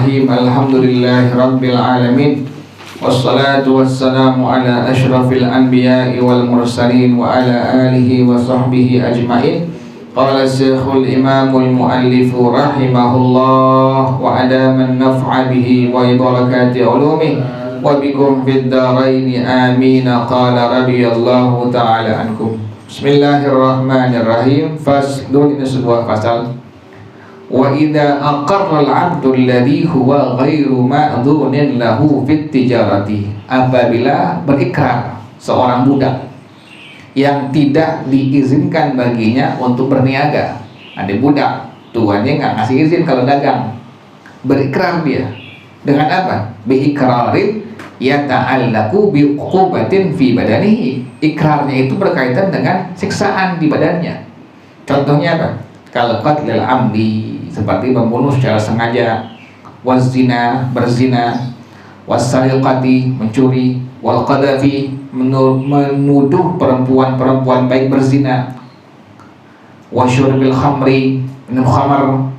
Bismillahirrahmanirrahim. Alhamdulillahirabbil alamin. Wassalatu wassalamu ala asyrafil anbiya'i wal mursalin wa ala alihi wa sahbihi ajmain. Qala Syekhul Imamul Muallifu rahimahullah wa adaman naf'a bihi wa barakati ulumi wa bikum fid daraini amin. Qala radhiyallahu ta'ala ankum. Bismillahirrahmanirrahim. Faslun, ini sebuah fasal. Wa idza aqarra al-'abdu alladhi huwa ghairu ma'dhunin lahu fit tijarati, apabila berikrar seorang budak yang tidak diizinkan baginya untuk berniaga. Ada budak, tuannya nggak ngasih izin kalau dagang, berikrar dia dengan apa? Bi ikrarin yata'allaqu bi uqubatin fi badanihi. Ikrarnya itu berkaitan dengan siksaan di badannya. Contohnya apa? Kalau qatlil amdi, seperti membunuh secara sengaja, wazina, berzina, wasariqati, mencuri, wal qadhafi, menuduh perempuan baik berzina, wasyurbil khamri, minum khamar.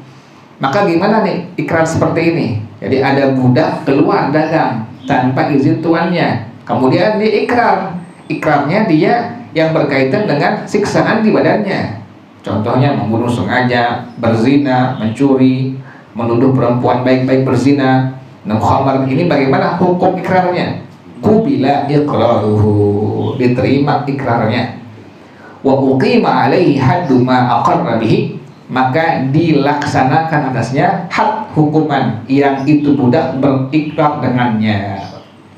Maka gimana nih ikrar seperti ini? Jadi ada budak keluar dagang tanpa izin tuannya, kemudian dia ikrar. Ikrarnya dia yang berkaitan dengan siksaan di badannya. Contohnya membunuh sengaja, berzina, mencuri, menuduh perempuan baik-baik berzina, minum khamar. Ini bagaimana hukum ikrarnya? Qubila iqraruhu, diterima ikrarnya. Wa uqima alaihi haddu ma aqarra bihi, maka dilaksanakan atasnya had hukuman yang itu budak berikrar dengannya.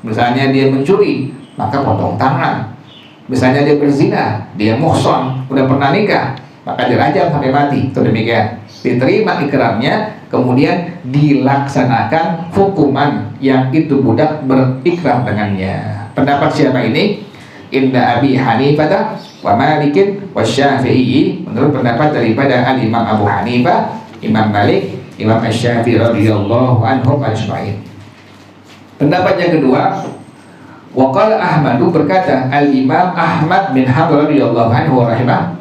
Misalnya dia mencuri, maka potong tangan. Misalnya dia berzina, dia muhsan, udah pernah nikah, maka dirajam sampai mati. Itu demikian. Diterima ikrarnya, kemudian dilaksanakan hukuman yang itu budak berikrar dengannya. Pendapat siapa ini? Inda Abi Hanifah wa Malikin wa Syafi'i, menurut pendapat daripada Al-Imam Abu Hanifah, Imam Malik, Imam Asy-Syafi'i radhiyallahu anhum ajma'in. Pendapat yang kedua, waqala Ahmadu, berkata Al-Imam Ahmad bin Hanbal radhiyallahu anhu rahimah,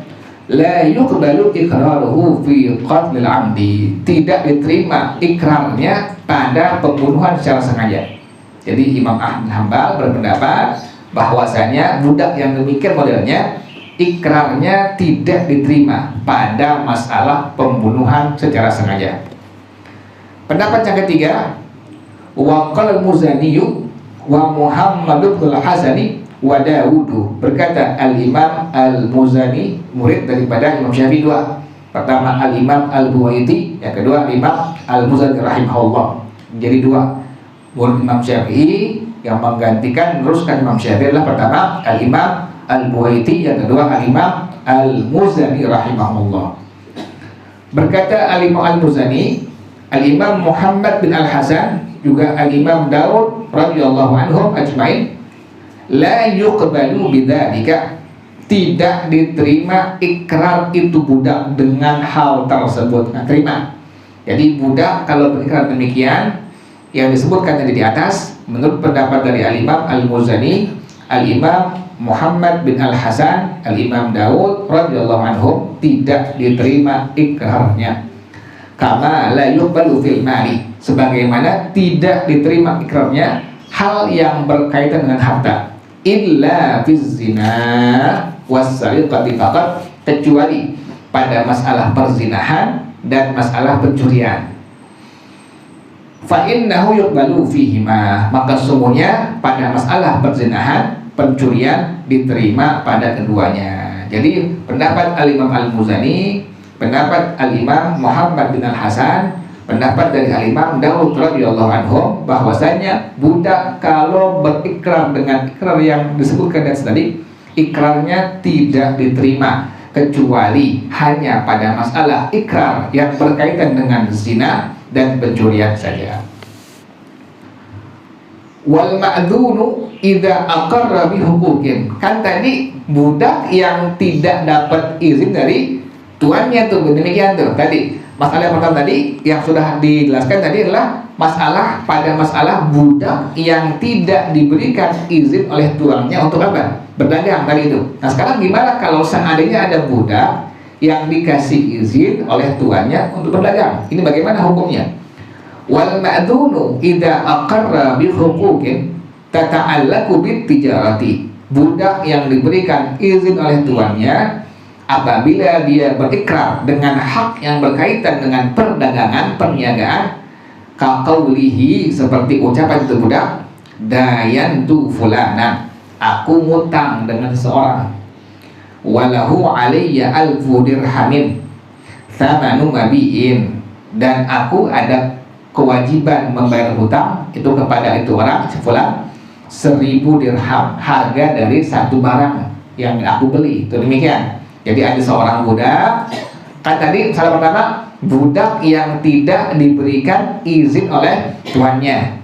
la yuqbalu iqraruhu fi qatlil 'amdi, tidak diterima ikrarnya pada pembunuhan secara sengaja. Jadi Imam Ahmad bin Hanbal berpendapat bahwasanya budak yang demikian modelnya ikrarnya tidak diterima pada masalah pembunuhan secara sengaja. Pendapat yang ketiga, wa qala al-Muzani wa Muhammad bin al-Hasani wa Dawudu, berkata Al-Imam Al-Muzani, murid daripada Imam Syafi'i dua. Pertama Al-Imam Al-Buwaiti, yang kedua Imam Al-Muzani rahimahullah. Jadi dua murid Imam Syafi'i yang menggantikan meneruskan Imam Syafi'i adalah pertama Al-Imam Al-Buwaiti, yang kedua Al-Imam Al-Muzani rahimahullah. Berkata Al-Imam Al-Muzani, Al-Imam Muhammad bin Al-Hasan, juga Al-Imam Dawud radhiyallahu anhum ajmain, la yuqbalu bidzalika, tidak diterima ikrar itu budak dengan hal tersebut. Nah, terima. Jadi budak kalau berikrar demikian yang disebutkan tadi di atas, menurut pendapat dari Al-Imam Al-Muzani, Al-Imam Muhammad bin Al-Hasan, Al-Imam Dawud radhiyallahu anhum, tidak diterima ikrarnya. Kama la yuqbalu fil mali, sebagaimana tidak diterima ikrarnya hal yang berkaitan dengan harta, illa fiz zina was-sariqati faqat, kecuali pada masalah perzinahan dan masalah pencurian. Fa innahu yuqbalu fihima, maka sungguhnya pada masalah perzinahan, pencurian diterima pada keduanya. Jadi pendapat Al-Imam Al-Muzani, pendapat Al-Imam Muhammad bin Al-Hasan, pendapat dari Al-Imam Dawud radhiyallahu anhum, bahwasanya budak kalau berikrar dengan ikrar yang disebutkan tadi, ikrarnya tidak diterima kecuali hanya pada masalah ikrar yang berkaitan dengan zina dan pencurian saja. Wal ma'dzunu idza aqarra bi huquqin, kan tadi budak yang tidak dapat izin dari tuannya tuh, demikian tuh tadi. Masalah yang pertama tadi yang sudah dijelaskan tadi adalah pada masalah budak yang tidak diberikan izin oleh tuannya untuk apa? Berdagang tadi itu. Nah sekarang gimana kalau seandainya ada budak yang dikasih izin oleh tuannya untuk berdagang? Ini bagaimana hukumnya? Wal ma'dunu idza aqarra bi huquqin tata'allaqu bit tijarati. Budak yang diberikan izin oleh tuannya apabila dia berikrar dengan hak yang berkaitan dengan perdagangan, perniagaan, kaqaulihi, seperti ucapan itu budak, dayantu fulanan, aku ngutang dengan seseorang, walahu alayya alfu dirhamin thamanu mabi'in, dan aku ada kewajiban membayar hutang itu kepada itu orang sefulan 1000 dirham, harga dari satu barang yang aku beli. Itu demikian. Jadi ada seorang budak, kan tadi masalah pertama, budak yang tidak diberikan izin oleh tuannya.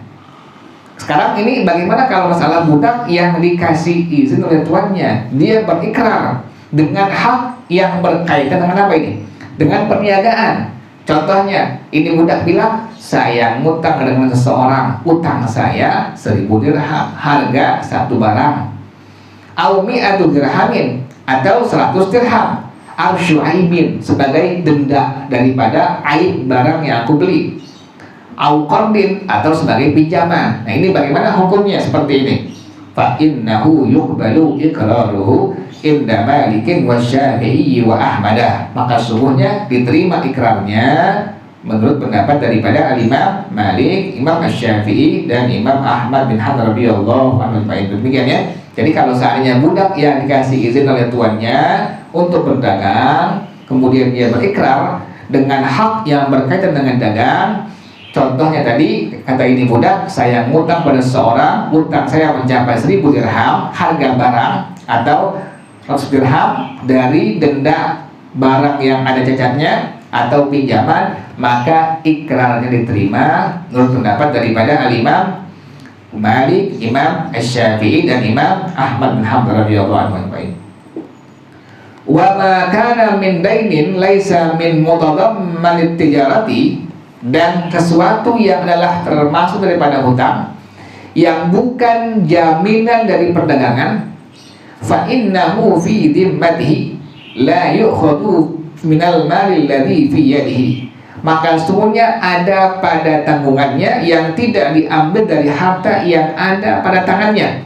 Sekarang ini bagaimana kalau masalah budak yang dikasih izin oleh tuannya? Dia berikrar dengan hak yang berkaitan dengan apa ini? Dengan perniagaan. Contohnya, ini budak bilang, saya ngutang dengan seseorang, utang saya 1000 dirham, harga satu barang. Aumi atau dirhamin, atau 100 dirham, arsyu aibin, sebagai denda daripada aib barang yang aku beli. Au qardin, atau sebagai pinjaman. Nah ini bagaimana hukumnya seperti ini? Fa innahu yuqbalu iqraruhu inda Malikin wa Syafi'i wa Ahmadah. Maka sungguhnya diterima ikrarnya menurut pendapat daripada Al-Imam Malik, Imam Syafi'i, dan Imam Ahmad bin Hanbal radhiyallahu anhu. Demikian ya. Jadi kalau seandainya budak yang dikasih izin oleh tuannya untuk berdagang, kemudian dia berikrar dengan hak yang berkaitan dengan dagang, contohnya tadi, kata ini budak, saya ngutang pada seseorang, utang saya mencapai 1000 dirham, harga barang, atau 100 dirham dari denda barang yang ada cacatnya, atau pinjaman, maka ikrarnya diterima menurut pendapat daripada Al-Imam Malik, Imam Syafi'i, dan Imam Ahmad bin Hanbal radhiyallahu anhu. Wa ma kana min dainin laisa min mutadamman tijarati, dan sesuatu yang adalah termasuk daripada hutang yang bukan jaminan dari perdagangan, fa innahu fi dhimmatihi la yu'khadhu minal mali alladhi fi yadihi, maka sesungguhnya ada pada tanggungannya yang tidak diambil dari harta yang ada pada tangannya.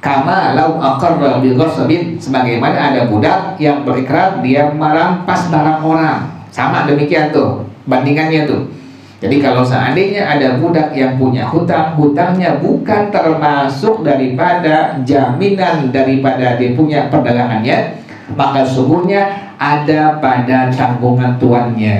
Kama lau aqarra bi ghasabin, sebagaimana ada budak yang berikrar dia merampas barang orang. Sama demikian tuh bandingannya tuh. Jadi kalau seandainya ada budak yang punya hutang, hutangnya bukan termasuk daripada jaminan daripada dia punya perdagangannya, maka sungguhnya ada pada tanggungan tuannya,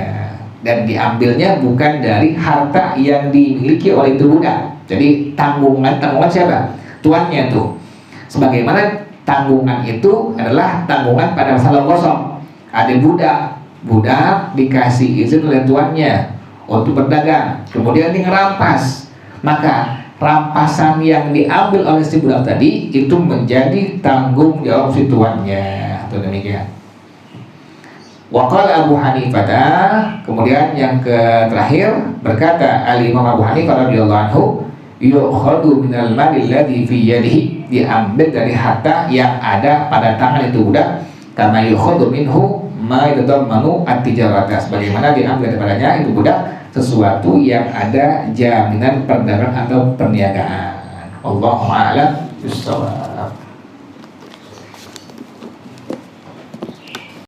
dan diambilnya bukan dari harta yang dimiliki oleh itu budak. Jadi tanggungan siapa? Tuannya tuh. Sebagaimana tanggungan itu adalah tanggungan pada masalah kosong. Ada budak dikasih izin oleh tuannya untuk berdagang, kemudian dia ngerampas, maka rampasan yang diambil oleh si budak tadi itu menjadi tanggung jawab si tuannya. Itu demikian. Waqala Abu Hanifah, kemudian yang terakhir berkata Al-Imam Abu Hanifah radhiyallahu anhu, yu'khadu minal mali alladhi fi yadihi, diambil dari harta yang ada pada tangan itu budak, kama yu'khadu minhu ma yatadammanu at-tijarata, sebagaimana diambil daripadanya itu budak sesuatu yang ada jaminan perdagangan atau perniagaan. Allahu a'lam bishawab.